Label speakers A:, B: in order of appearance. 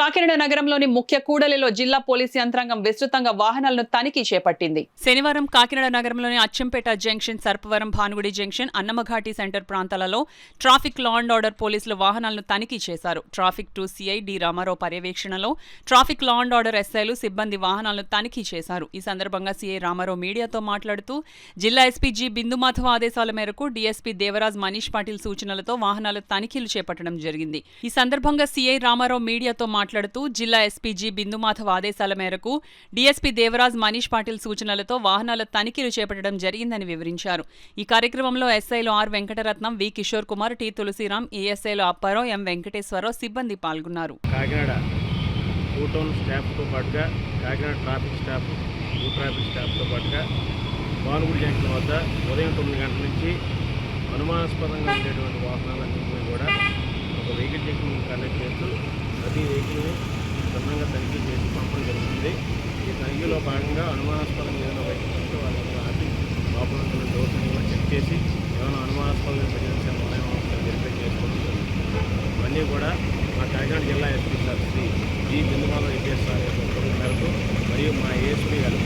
A: కాకినాడ నగరంలోని ముఖ్య కూడలిలో జిల్లా పోలీసు యంత్రాంగం విస్తృతంగా వాహనాలను తనిఖీ చేపట్టింది. శనివారం కాకినాడ నగరంలోని Achampeta junction, Sarpavaram, Bhanugudi junction, Annammaghati centre ప్రాంతాలలో ట్రాఫిక్ లా అండ్ ఆర్డర్ పోలీసులు వాహనాలను తనిఖీ చేశారు. ట్రాఫిక్ 2 సిఐ డి రామారావు పర్యవేక్షణలో ట్రాఫిక్ లా అండ్ ఆర్డర్ ఎస్ఐలు సిబ్బంది వాహనాలను తనిఖీ చేశారు. ఈ సందర్భంగా సిఐ రామారావు మీడియాతో మాట్లాడుతూ జిల్లా ఎస్పీ జి బిందుమాధవ్ ఆదేశాల మేరకు డీఎస్పీ దేవరాజ్ మనీష్ పాటిల్ సూచనలతో వాహనాల తనిఖీలు చేపట్టడం జరిగింది. ఈ సందర్భంగా సిఐ రామారావు మీడియాతో మాట్లాడుతూ జిల్లా ఎస్పీ జి బిందుమాధవ్ ఆదేశాల మేరకు డీఎస్పీ దేవరాజ్ మనీష్ పాటిల్ సూచనలతో వాహనాల తనిఖీలు చేపట్టడం జరిగిందని వివరించారు. ఈ కార్యక్రమంలో ఎస్ఐలు R Venkataratnam, V Kishore Kumar, T Tulasiram, ఏఎస్ఐలు అప్పారావు, ఎం వెంకటేశ్వరరావు సిబ్బంది పాల్గొన్నారు.
B: కాకినాడ టౌన్ స్టాఫ్తో పాటుగా కాకినాడ ట్రాఫిక్ స్టాఫ్, ట్రాఫిక్ స్టాఫ్తో పాటుగా భానుగుడి జంక్షన్ వద్ద ఉదయం 9 గంటల నుంచి అనుమానాస్పదంగా ఉండేటువంటి వాహనాలన్నింటినీ కూడా ఒక వెహికల్ చెకింగ్ కండక్ట్ చేస్తూ ప్రతి వెహికల్ని క్షుణ్ణంగా తనిఖీ చేసి పంపడం జరుగుతుంది. ఈ తనిఖీలో భాగంగా అనుమానాస్పదంగా ఏదైనా వెహికల్స్ ఉంటే వాళ్ళని ఆపి లోపల ఉన్న డోర్స్ కూడా చెక్ చేసి ఏమైనా అనుమానాస్పదంగా ప్రెజెన్స్ ఏమైనా వెరిఫై చేసుకోవడం జరుగుతుంది. ఇవన్నీ కూడా మా కాకినాడ జిల్లా SP sir Shri G Bindu Madhav IPS sir యొక్క ఉత్తర్వుల మేరకు మరియు మా ఏఎస్పీ గారు